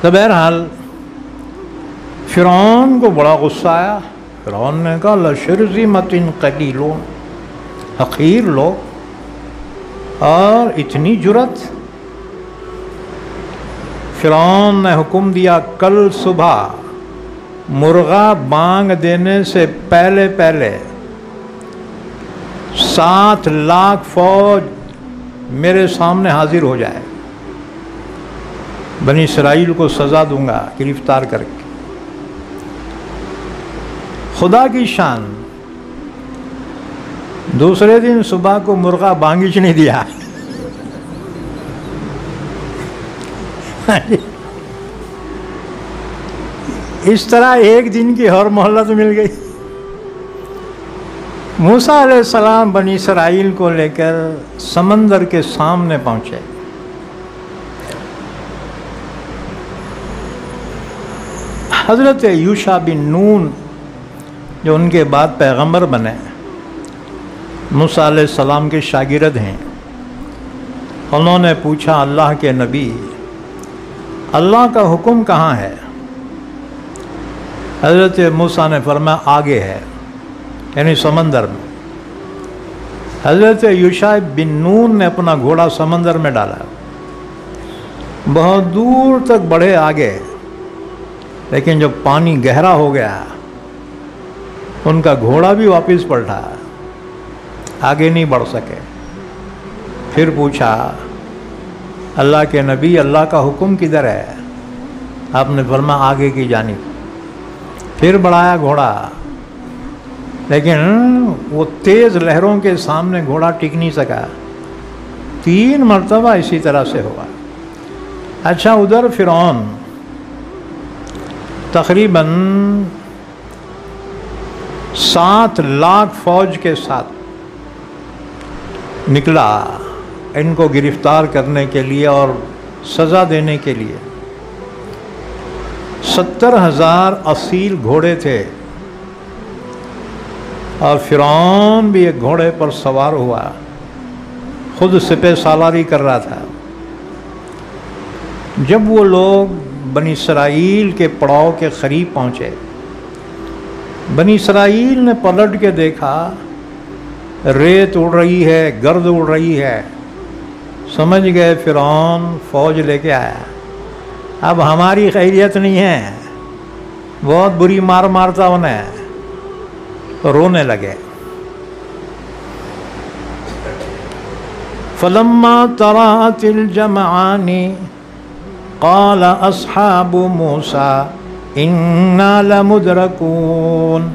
تو بہرحال فرعون کو بڑا غصہ آیا. فرعون نے کہا لشرذمۃ قلیلون، حقیر لوگ اور اتنی جرت. فرعون نے حکم دیا کل صبح مرغا بانگ دینے سے پہلے 7 لاکھ فوج میرے سامنے حاضر ہو جائے. بنی اسرائیل کو سزا دوں گا گرفتار کر کے. خدا کی شان، دوسرے دن صبح کو مرغا بانگش نہیں دیا. اس طرح ایک دن کی اور مہلت مل گئی. موسیٰ علیہ السلام بنی اسرائیل کو لے کر سمندر کے سامنے پہنچے. حضرت یوشع بن نون جو ان کے بعد پیغمبر بنے، موسیٰ علیہ السلام کے شاگرد ہیں. انہوں نے پوچھا اللہ کے نبی، اللہ کا حکم کہاں ہے؟ حضرت موسیٰ نے فرمایا آگے ہے، یعنی سمندر میں. حضرت یوشع بن نون نے اپنا گھوڑا سمندر میں ڈالا، بہت دور تک بڑھے آگے، لیکن جب پانی گہرا ہو گیا ان کا گھوڑا بھی واپس پلٹا، آگے نہیں بڑھ سکے. پھر پوچھا اللہ کے نبی اللہ کا حکم کدھر ہے؟ آپ نے فرمایا آگے کی جانب. پھر بڑھایا گھوڑا، لیکن وہ تیز لہروں کے سامنے گھوڑا ٹک نہیں سکا. 3 مرتبہ اسی طرح سے ہوا. اچھا، ادھر فرعون تقریباً 7 لاکھ فوج کے ساتھ نکلا ان کو گرفتار کرنے کے لیے اور سزا دینے کے لیے. 70,000 اصیل گھوڑے تھے اور فرعون بھی ایک گھوڑے پر سوار ہوا، خود سپہ سالاری کر رہا تھا. جب وہ لوگ بنی اسرائیل کے پڑاؤ کے قریب پہنچے، بنی اسرائیل نے پلٹ کے دیکھا ریت اڑ رہی ہے، گرد اڑ رہی ہے. سمجھ گئے فرعون فوج لے کے آیا، اب ہماری خیریت نہیں ہے، بہت بری مار مارتا انہیں. تو رونے لگے. فلما ترات الجمعان قال اصحاب موسى انا لمدرکون.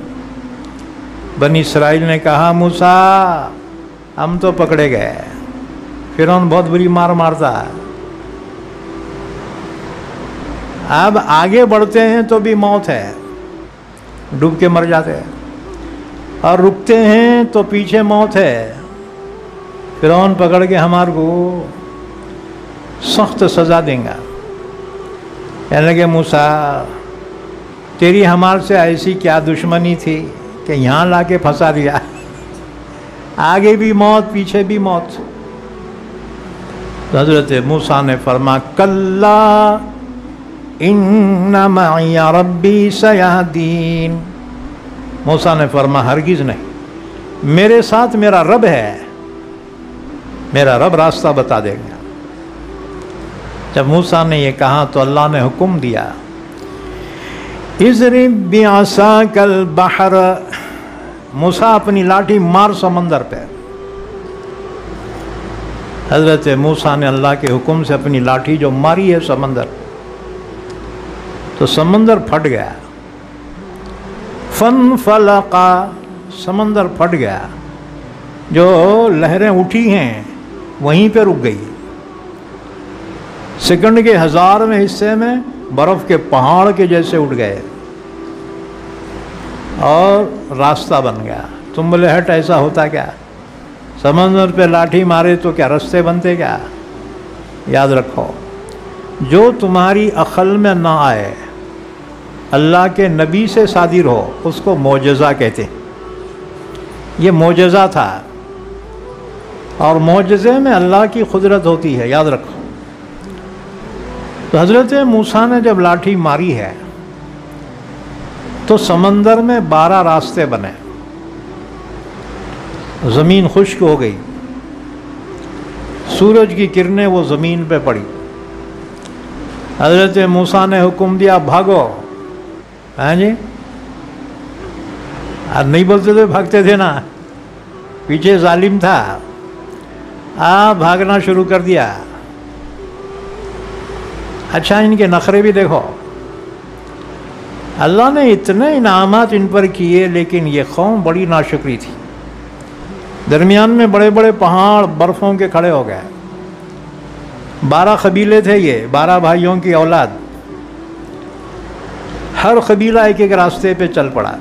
بنی اسرائیل نے کہا موسیٰ ہم تو پکڑے گئے، فرعون بہت بری مار مارتا ہے، اب آگے بڑھتے ہیں تو بھی موت ہے، ڈوب کے مر جاتے ہیں، اور رکتے ہیں تو پیچھے موت ہے. فرعون پکڑ کے ہمارے کو سخت سزا دیں گا. کہنے لگے موسیٰ تیری ہمارے سے ایسی کیا دشمنی تھی کہ یہاں لا کے پھنسا دیا، آگے بھی موت پیچھے بھی موت. حضرت موسیٰ نے فرمایا کلا ان معی ربی سیہدین. موسیٰ نے فرمایا ہرگز نہیں، میرے ساتھ میرا رب ہے، میرا رب راستہ بتا دے گا. جب موسیٰ نے یہ کہا تو اللہ نے حکم دیا اضرب بعصاک البحر. موسیٰ اپنی لاٹھی مار سمندر پہ. حضرت موسیٰ نے اللہ کے حکم سے اپنی لاٹھی جو ماری ہے سمندر، تو سمندر پھٹ گیا. فانفلقا، سمندر پھٹ گیا، جو لہریں اٹھی ہیں وہیں پہ رک گئی. سیکنڈ کے 1000ویں حصے میں برف کے پہاڑ کے جیسے اٹھ گئے اور راستہ بن گیا. تم بولے ہٹ ایسا ہوتا کیا؟ سمندر پہ لاٹھی مارے تو کیا رستے بنتے کیا؟ یاد رکھو، جو تمہاری عقل میں نہ آئے، اللہ کے نبی سے صادر ہو، اس کو معجزہ کہتے ہیں. یہ معجزہ تھا، اور معجزے میں اللہ کی قدرت ہوتی ہے، یاد رکھو. تو حضرت موسیٰ نے جب لاٹھی ماری ہے تو سمندر میں 12 راستے بنے، زمین خشک ہو گئی، سورج کی کرنیں وہ زمین پہ پڑی، حضرت موسیٰ نے حکم دیا بھاگو، ہاں جی، آج نہیں بولتے تھے بھاگتے تھے نا، پیچھے ظالم تھا، بھاگنا شروع کر دیا۔ اچھا ان کے نخرے بھی دیکھو، اللہ نے اتنے انعامات ان پر کیے لیکن یہ قوم بڑی ناشکری تھی۔ درمیان میں بڑے بڑے پہاڑ برفوں کے کھڑے ہو گئے، 12 قبیلے تھے، یہ 12 بھائیوں کی اولاد، ہر قبیلہ ایک ایک راستے پہ چل پڑا۔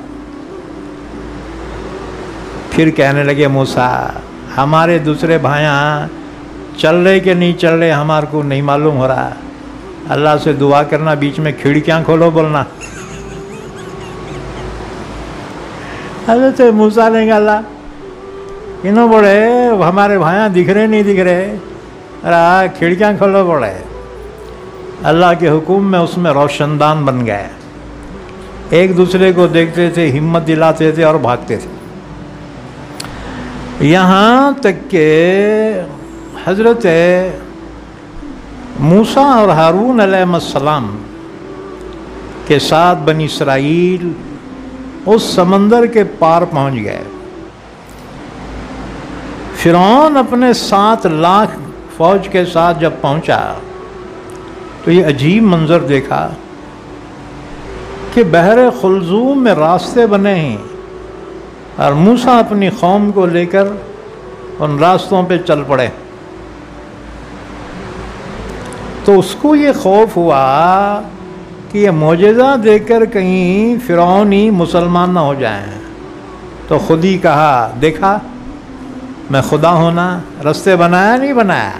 پھر کہنے لگے موسیٰ ہمارے دوسرے بھائیاں چل رہے کہ نہیں چل رہے ہمارے کو نہیں معلوم ہو رہا، اللہ سے دعا کرنا، بیچ میں کھڑکیاں کھولو بولنا۔ حضرت موسیٰ نے کہا اللہ انہوں بڑے ہمارے بھائیاں دکھ رہے نہیں دکھ رہے، کھڑکیاں کھولو بڑے۔ اللہ کے حکم میں اس میں روشن دان بن گئے، ایک دوسرے کو دیکھتے تھے، ہمت دلاتے تھے اور بھاگتے تھے، یہاں تک کہ حضرت موسیٰ اور ہارون علیہ السلام کے ساتھ بنی اسرائیل اس سمندر کے پار پہنچ گئے۔ فرعون اپنے 7 لاکھ فوج کے ساتھ جب پہنچا تو یہ عجیب منظر دیکھا کہ بحر خلزوم میں راستے بنے ہیں اور موسیٰ اپنی قوم کو لے کر ان راستوں پہ چل پڑے۔ تو اس کو یہ خوف ہوا کہ یہ معجزہ دیکھ کر کہیں فرعون ہی مسلمان نہ ہو جائیں، تو خود ہی کہا دیکھا میں خدا ہونا، راستے بنایا نہیں بنایا،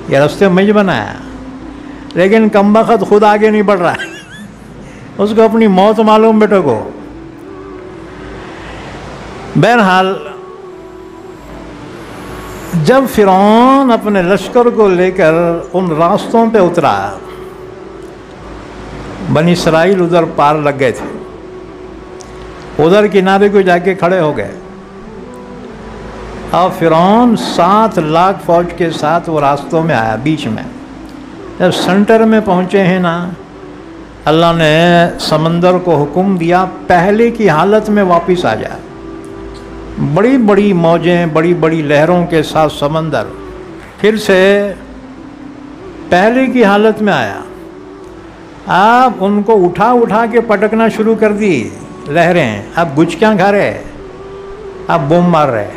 یہ راستے مجھ بنایا، لیکن کمبخت خود آگے نہیں بڑھ رہا، اس کو اپنی موت معلوم بیٹے کو۔ بہرحال جب فرعون اپنے لشکر کو لے کر ان راستوں پہ اترا، بنی اسرائیل ادھر پار لگ گئے تھے، ادھر کنارے کو جا کے کھڑے ہو گئے، اور فرعون 7 لاکھ فوج کے ساتھ وہ راستوں میں آیا بیچ میں۔ جب سنٹر میں پہنچے ہیں نا، اللہ نے سمندر کو حکم دیا پہلے کی حالت میں واپس آ جائے، بڑی بڑی موجیں، بڑی بڑی لہروں کے ساتھ سمندر پھر سے پہلے کی حالت میں آیا۔ آپ ان کو اٹھا اٹھا کے پٹکنا شروع کر دی لہریں، اب گچکیاں کھا رہے، اب بم مار رہے،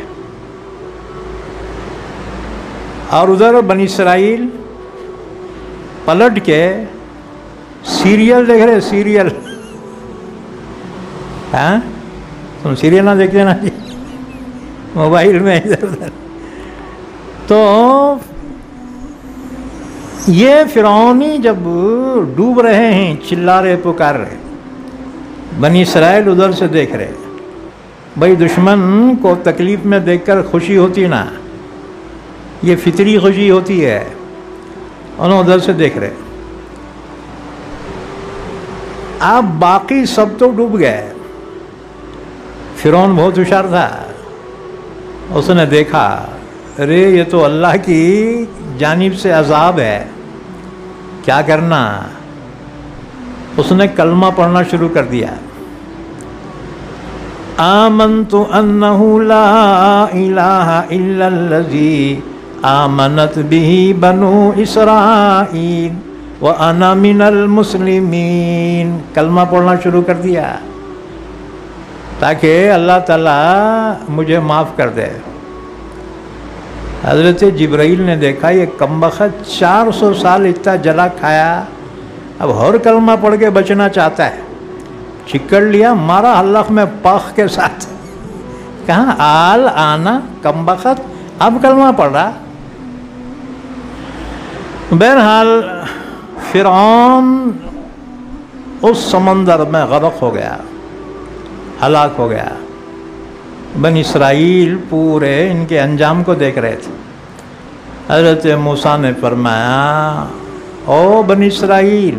اور ادھر بنی اسرائیل پلٹ کے سیریل دیکھ رہے، سیریل، ہاں تم سیریل نہ دیکھتے نا جی موبائل میں ادھر ادھر۔ تو یہ فرعونی جب ڈوب رہے ہیں، چلا رہے، پکار رہے، بنی اسرائیل ادھر سے دیکھ رہے۔ بھائی دشمن کو تکلیف میں دیکھ کر خوشی ہوتی نا، یہ فطری خوشی ہوتی ہے، انہوں ادھر سے دیکھ رہے۔ اب باقی سب تو ڈوب گئے، فرعون بہت ہوشیار تھا، اس نے دیکھا ارے یہ تو اللہ کی جانب سے عذاب ہے، کیا کرنا؟ اس نے کلمہ پڑھنا شروع کر دیا، آمنت انہ لا الہ الا الذی آمنت بہ بنو اسرائیل وانا من المسلمین۔ کلمہ پڑھنا شروع کر دیا تاکہ اللہ تعالیٰ مجھے معاف کر دے۔ حضرت جبرائیل نے دیکھا یہ کمبخت 400 سال اتنا جلا کھایا، اب اور کلمہ پڑھ کے بچنا چاہتا ہے، چکڑ لیا، مارا حلق میں پاخ کے ساتھ، کہاں آل آنا کمبخت، اب کلمہ پڑھ رہا۔ بہرحال فرعون اس سمندر میں غرق ہو گیا، ہلاک ہو گیا۔ بنی اسرائیل پورے ان کے انجام کو دیکھ رہے تھے۔ حضرت موسیٰ نے فرمایا او بنی اسرائیل،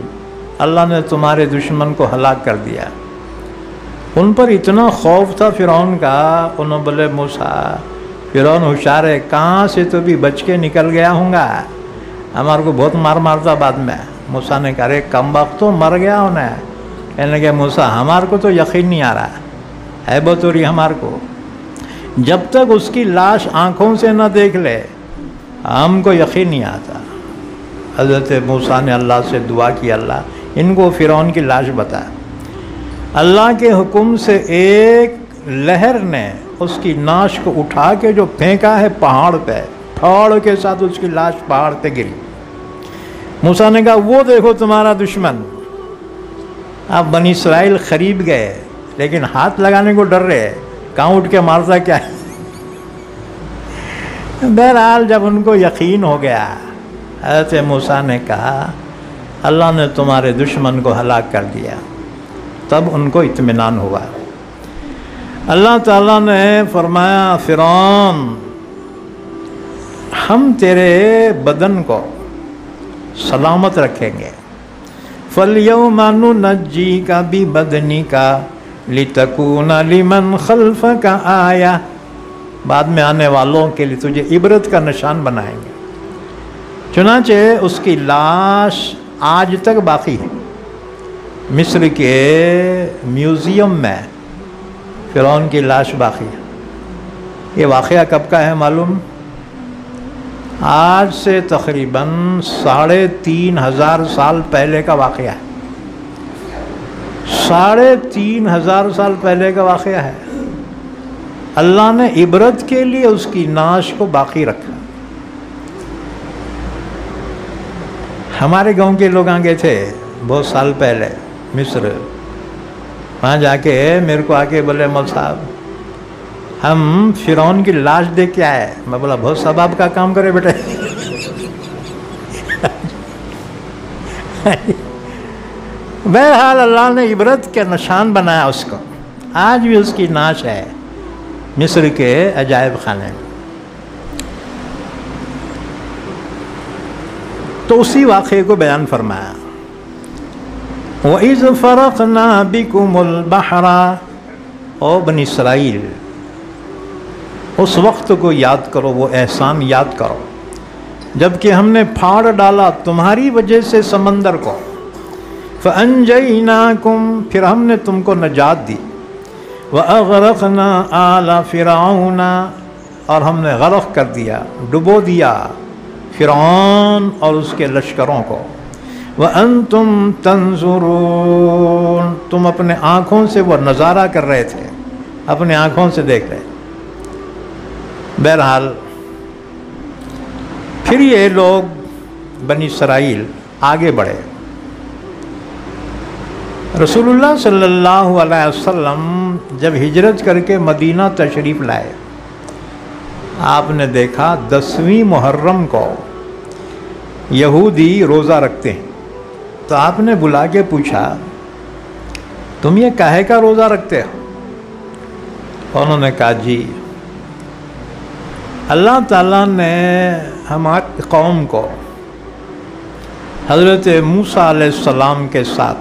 اللہ نے تمہارے دشمن کو ہلاک کر دیا۔ ان پر اتنا خوف تھا فرعون کا، انہوں بولے موسیٰ فرعون ہوشیار ہے، کہاں سے تو بھی بچ کے نکل گیا ہوں گا، ہمارے کو بہت مارتا بعد میں۔ موسیٰ نے کہا ارے کم وقت تو مر گیا ہونا ہے۔ کہنے لگے موسیٰ ہمارے کو تو یقین نہیں آ رہا ہے، بہت ہو رہی ہمارے کو، جب تک اس کی لاش آنکھوں سے نہ دیکھ لے ہم کو یقین نہیں آتا۔ حضرت موسیٰ نے اللہ سے دعا کی، اللہ ان کو فرعون کی لاش بتا۔ اللہ کے حکم سے ایک لہر نے اس کی ناش کو اٹھا کے جو پھینکا ہے پہاڑ پہ، پھاڑ کے ساتھ اس کی لاش پہاڑ پہ گری۔ موسیٰ نے کہا وہ دیکھو تمہارا دشمن۔ اب بنی اسرائیل قریب گئے لیکن ہاتھ لگانے کو ڈر رہے، کہاں اٹھ کے مارتا کیا ہے۔ بہرحال جب ان کو یقین ہو گیا، حضرت موسیٰ نے کہا اللہ نے تمہارے دشمن کو ہلاک کر دیا، تب ان کو اطمینان ہوا۔ اللہ تعالیٰ نے فرمایا فرعون ہم تیرے بدن کو سلامت رکھیں گے، فَالْيَوْمَ نُنَجِّيكَ بِبَدْنِكَ لِتَكُونَ لِمَنْ خَلْفَكَ آیَةً، بعد میں آنے والوں کے لیے تجھے عبرت کا نشان بنائیں گے۔ چنانچہ اس کی لاش آج تک باقی ہے، مصر کے میوزیم میں فرعون کی لاش باقی ہے۔ یہ واقعہ کب کا ہے معلوم؟ آج سے تقریباً 3500 سال پہلے کا واقعہ ہے۔ 3500 سال پہلے کا واقعہ ہے۔ اللہ نے عبرت کے لیے اس کی ناش کو باقی رکھا۔ ہمارے گاؤں کے لوگ آگے تھے بہت سال پہلے مصر، وہاں جا کے میرے کو آ کے بولے مول صاحب ہم فرعون کی لاش دیکھ کے آئے۔ میں بولا بہت ثواب کا کام کرے بیٹے۔ بہرحال اللہ نے عبرت کے نشان بنایا اس کو، آج بھی اس کی ناش ہے مصر کے عجائب خانے میں۔ تو اسی واقعے کو بیان فرمایا، وَإِذْ فَرَقْنَا بِكُمُ الْبَحْرَ، او بنی اسرائیل اس وقت کو یاد کرو، وہ احسان یاد کرو جب کہ ہم نے پھاڑ ڈالا تمہاری وجہ سے سمندر کو، فَأَنْجَيْنَاكُمْ، پھر ہم نے تم کو نجات دی، وَأَغْرَقْنَا آلَ فِرْعَوْنَ، اور ہم نے غرق کر دیا، ڈبو دیا فرعون اور اس کے لشکروں کو، وَأَنْتُمْ تَنْظُرُونَ، تم اپنے آنکھوں سے وہ نظارہ کر رہے تھے، اپنے آنکھوں سے دیکھ رہے۔ بہرحال پھر یہ لوگ بنی اسرائیل آگے بڑھے۔ رسول اللہ صلی اللہ علیہ وسلم جب ہجرت کر کے مدینہ تشریف لائے، آپ نے دیکھا 10ویں محرم کو یہودی روزہ رکھتے ہیں، تو آپ نے بلا کے پوچھا تم یہ کاہے کا روزہ رکھتے ہو؟ انہوں نے کہا جی اللہ تعالیٰ نے ہماری قوم کو حضرت موسیٰ علیہ السلام کے ساتھ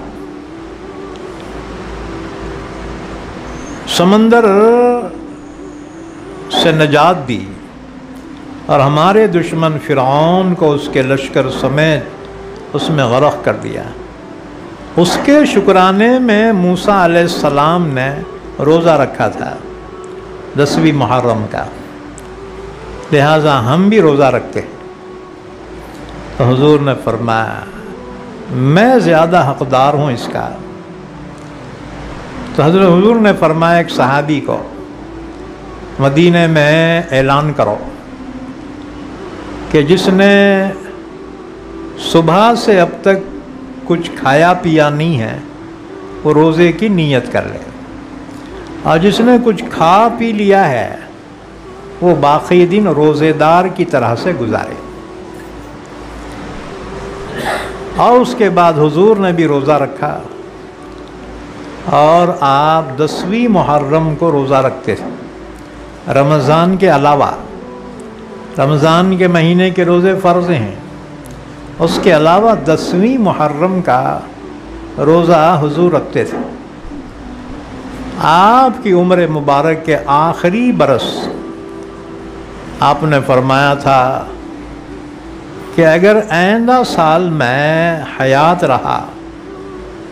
سمندر سے نجات دی، اور ہمارے دشمن فرعون کو اس کے لشکر سمیت اس میں غرق کر دیا۔ اس کے شکرانے میں موسیٰ علیہ السلام نے روزہ رکھا تھا 10ویں محرم کا، لہٰذا ہم بھی روزہ رکھتے ہیں۔ تو حضور نے فرمایا میں زیادہ حقدار ہوں اس کا۔ تو حضرت حضور نے فرمایا ایک صحابی کو مدینے میں اعلان کرو کہ جس نے صبح سے اب تک کچھ کھایا پیا نہیں ہے وہ روزے کی نیت کر لے، اور جس نے کچھ کھا پی لیا ہے وہ باقی دن روزے دار کی طرح سے گزارے۔ اور اس کے بعد حضور نے بھی روزہ رکھا، اور آپ 10ویں محرم کو روزہ رکھتے تھے رمضان کے علاوہ۔ رمضان کے مہینے کے روزے فرض ہیں، اس کے علاوہ 10ویں محرم کا روزہ حضور رکھتے تھے۔ آپ کی عمر مبارک کے آخری برس آپ نے فرمایا تھا کہ اگر آئندہ سال میں حیات رہا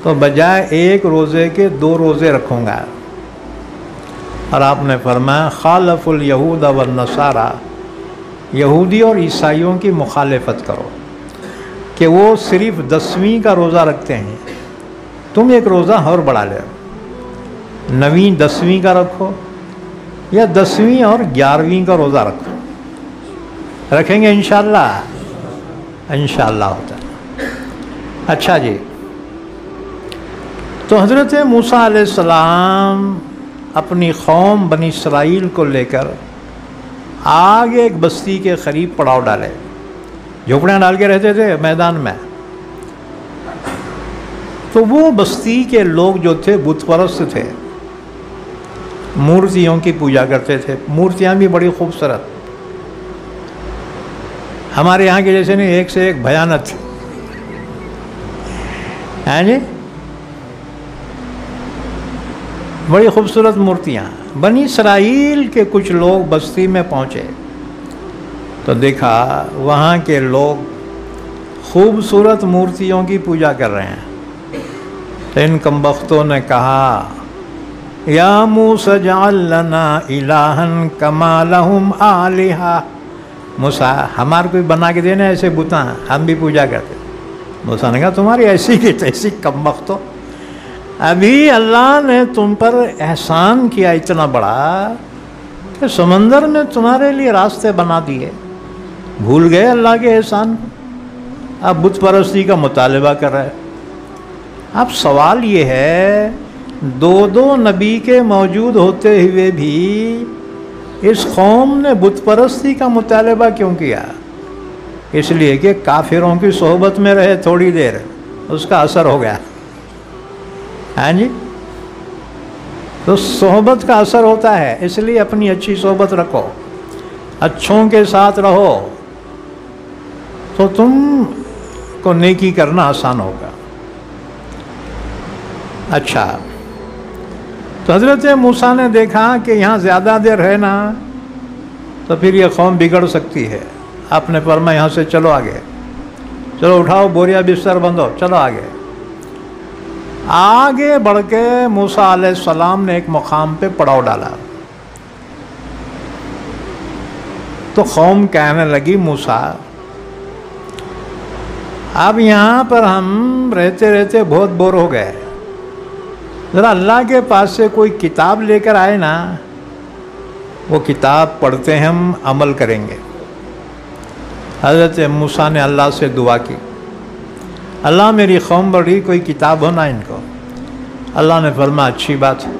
تو بجائے 1 روزے کے 2 روزے رکھوں گا، اور آپ نے فرمایا خالف الیہود والنصارى، یہودی اور عیسائیوں کی مخالفت کرو کہ وہ صرف 10ویں کا روزہ رکھتے ہیں، تم ایک روزہ اور بڑھا لے، 9ویں 10ویں کا رکھو یا 10ویں اور 11ویں کا روزہ رکھو۔ رکھیں گے انشاءاللہ؟ انشاءاللہ ہوتا ہے۔ اچھا جی، تو حضرت موسیٰ علیہ السلام اپنی قوم بنی اسرائیل کو لے کر آگے ایک بستی کے قریب پڑاؤ ڈالے، جھوپڑیاں ڈال کے رہتے تھے میدان میں۔ تو وہ بستی کے لوگ جو تھے بت پرست تھے، مورتیوں کی پوجا کرتے تھے، مورتیاں بھی بڑی خوبصورت، ہمارے یہاں کے جیسے نہیں، ایک سے ایک بھیانک تھی، ہیں جی، بڑی خوبصورت مورتیاں۔ بنی اسرائیل کے کچھ لوگ بستی میں پہنچے تو دیکھا وہاں کے لوگ خوبصورت مورتیوں کی پوجا کر رہے ہیں، تو ان کمبختوں نے کہا یا موسیٰ اجعل لنا الہا کما لہم آلہہ، موسیٰ ہمارے کوئی بنا کے دینا ایسے بتاں، ہم بھی پوجا کرتے۔ موسیٰ نے کہا تمہاری ایسی کی تیسی کمبختوں، ابھی اللہ نے تم پر احسان کیا اتنا بڑا کہ سمندر میں تمہارے لیے راستے بنا دیے، بھول گئے اللہ کے احسان کو، اب بت پرستی کا مطالبہ کر رہے۔ اب سوال یہ ہے 2 نبی کے موجود ہوتے ہوئے بھی اس قوم نے بت پرستی کا مطالبہ کیوں کیا؟ اس لیے کہ کافروں کی صحبت میں رہے تھوڑی دیر، اس کا اثر ہو گیا، ہاں جی، تو صحبت کا اثر ہوتا ہے، اس لیے اپنی اچھی صحبت رکھو، اچھوں کے ساتھ رہو تو تم کو نیکی کرنا آسان ہوگا۔ اچھا، تو حضرت موسیٰ نے دیکھا کہ یہاں زیادہ دیر رہنا تو پھر یہ قوم بگڑ سکتی ہے، آپ نے فرمایا یہاں سے چلو آگے، چلو اٹھاؤ بوریا بستر بندھو، چلو آگے۔ آگے بڑھ کے موسیٰ علیہ السلام نے ایک مقام پہ پڑاؤ ڈالا، تو قوم کہنے لگی موسیٰ اب یہاں پر ہم رہتے رہتے بہت بور ہو گئے، ذرا اللہ کے پاس سے کوئی کتاب لے کر آئے نا، وہ کتاب پڑھتے ہیں، ہم عمل کریں گے۔ حضرت موسیٰ نے اللہ سے دعا کی، اللہ میری قوم بڑی، کوئی کتاب ہونا ان کو۔ اللہ نے فرمایا اچھی بات ہے،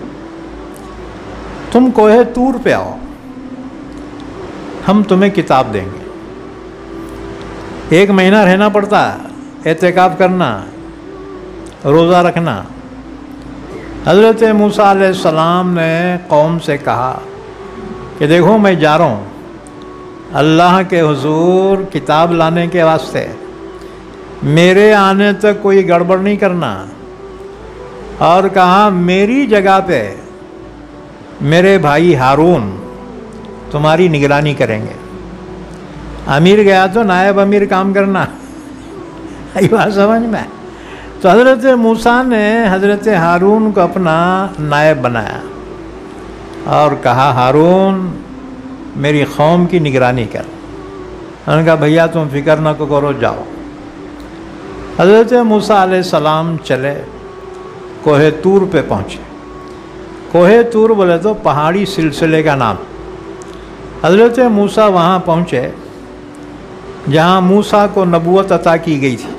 تم کوہ طور پہ آؤ، ہم تمہیں کتاب دیں گے۔ 1 مہینہ رہنا پڑتا، اعتکاف کرنا، روزہ رکھنا۔ حضرت موسیٰ علیہ السلام نے قوم سے کہا کہ دیکھو میں جا رہا ہوں اللہ کے حضور کتاب لانے کے واسطے، میرے آنے تک کوئی گڑبڑ نہیں کرنا، اور کہا میری جگہ پہ میرے بھائی ہارون تمہاری نگرانی کریں گے۔ امیر گیا تو نائب امیر کام کرنا، یہ بات سمجھ میں۔ تو حضرت موسیٰ نے حضرت ہارون کو اپنا نائب بنایا اور کہا ہارون میری قوم کی نگرانی کر۔ انہوں نے کہا بھیا تم فکر نہ کرو، جاؤ۔ حضرت موسیٰ علیہ السلام چلے، کوہ طور پہ پہنچے۔ کوہ طور بولے تو پہاڑی سلسلے کا نام۔ حضرت موسیٰ وہاں پہنچے جہاں موسیٰ کو نبوت عطا کی گئی تھی،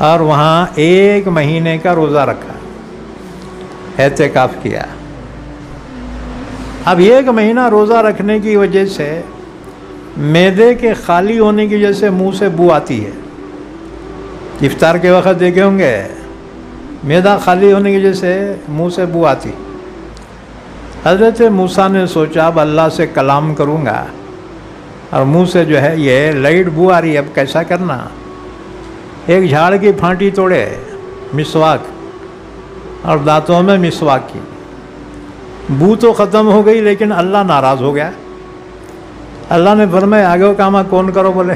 اور وہاں 1 مہینے کا روزہ رکھا، اعتکاف کیا۔ اب 1 مہینہ روزہ رکھنے کی وجہ سے معدے کے خالی ہونے کی وجہ سے منہ سے بو آتی ہے، افطار کے وقت دیکھے ہوں گے معدہ خالی ہونے کی وجہ سے منہ سے بو آتی۔ حضرت موسیٰ نے سوچا اب اللہ سے کلام کروں گا اور منہ سے جو ہے یہ لائٹ بو آ رہی ہے، اب کیسا کرنا؟ ایک جھاڑ کی پھانٹی توڑے، مسواک، اور دانتوں میں مسواک کی، بو تو ختم ہو گئی لیکن اللہ ناراض ہو گیا۔ اللہ نے فرمایا آگے کام کون کرو بولے،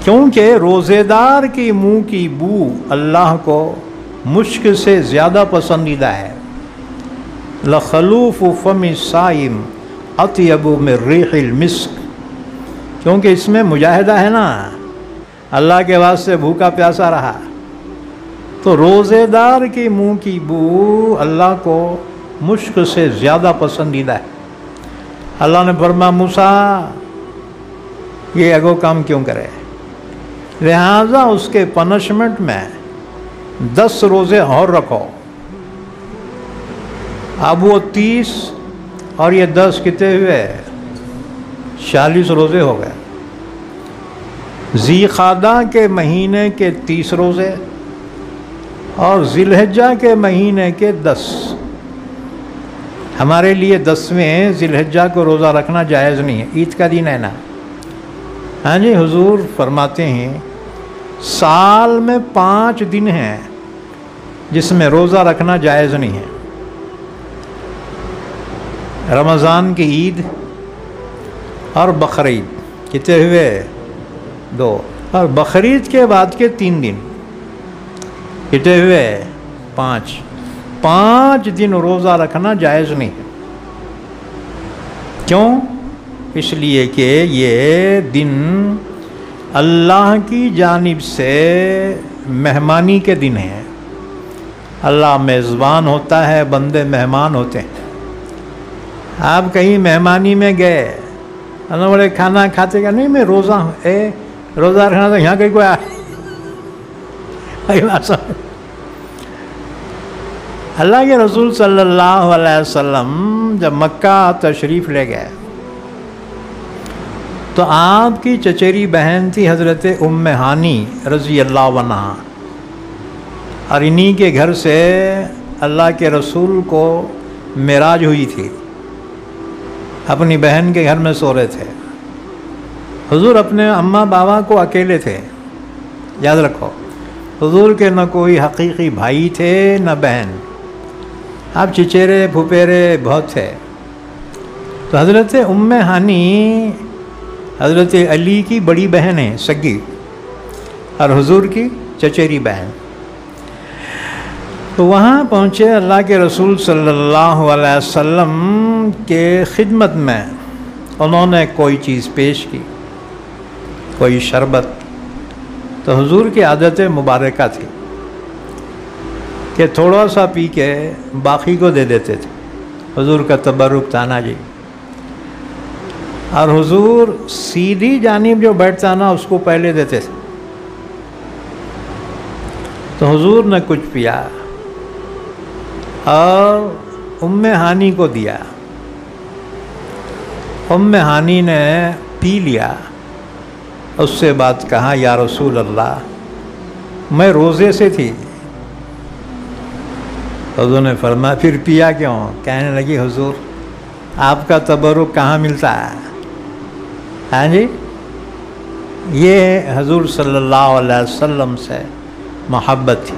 کیونکہ روزے دار کی منہ کی بو اللہ کو مشک سے زیادہ پسندیدہ ہے۔ لخلوف فم الصائم اطیب من ریح المسک، کیونکہ اس میں مجاہدہ ہے نا، اللہ کے واسطے بھوکا پیاسا رہا، تو روزے دار کی منہ کی بو اللہ کو مشک سے زیادہ پسندیدہ ہے۔ اللہ نے فرمایا موسیٰ یہ اگو کام کیوں کرے، لہٰذا اس کے پنشمنٹ میں 10 روزے اور رکھو۔ اب وہ 30 اور یہ 10 کتنے ہوئے؟ 40 روزے ہو گئے۔ ذی قعدہ کے مہینے کے 30 روزے اور ذی الحجہ کے مہینے کے 10۔ ہمارے لیے 10ویں ذی الحجہ کو روزہ رکھنا جائز نہیں ہے، عید کا دن ہے نا۔ ہاں جی، حضور فرماتے ہیں سال میں 5 دن ہیں جس میں روزہ رکھنا جائز نہیں ہے، رمضان کی عید اور بقرعید، کتنے ہوئے؟ 2، اور بقرعید کے بعد کے 3 دن، کتنے ہوئے؟ 5۔ 5 دن روزہ رکھنا جائز نہیں ہے۔ کیوں؟ اس لیے کہ یہ دن اللہ کی جانب سے مہمانی کے دن ہیں۔ اللہ میزبان ہوتا ہے، بندے مہمان ہوتے ہیں۔ آپ کہیں مہمانی میں گئے، اللہ بولے کھانا کھاتے گا؟ نہیں میں روزہ ہوں۔ روزہ رکھنا تو یہاں کہیں کوئی اللہ کے رسول صلی اللہ علیہ وسلم جب مکہ تشریف لے گئے تو آپ کی چچیری بہن تھی حضرت ام ہانی رضی اللہ عنہ، اور انہی کے گھر سے اللہ کے رسول کو معراج ہوئی تھی، اپنی بہن کے گھر میں سو رہے تھے۔ حضور اپنے اماں بابا کو اکیلے تھے، یاد رکھو، حضور کے نہ کوئی حقیقی بھائی تھے نہ بہن، آپ چچیرے پھپیرے بہت تھے۔ تو حضرت ام ہانی حضرت علی کی بڑی بہن ہے سگی، اور حضور کی چچیری بہن۔ تو وہاں پہنچے، اللہ کے رسول صلی اللہ علیہ وسلم کے خدمت میں انہوں نے کوئی چیز پیش کی، کوئی شربت، تو حضور کی عادت مبارکہ تھی کہ تھوڑا سا پی کے باقی کو دے دیتے تھے، حضور کا تبرک تھا نا جی۔ اور حضور سیدھی جانب جو بیٹھتا نا اس کو پہلے دیتے تھے۔ تو حضور نے کچھ پیا اور ام ہانی کو دیا، ام ہانی نے پی لیا، اس سے بات کہا یا رسول اللہ میں روزے سے تھی۔ حضور نے فرمایا پھر پیا کیوں؟ کہنے لگی حضور آپ کا تبرک کہاں ملتا ہے؟ ہاں جی، یہ حضور صلی اللہ علیہ وسلم سے محبت تھی۔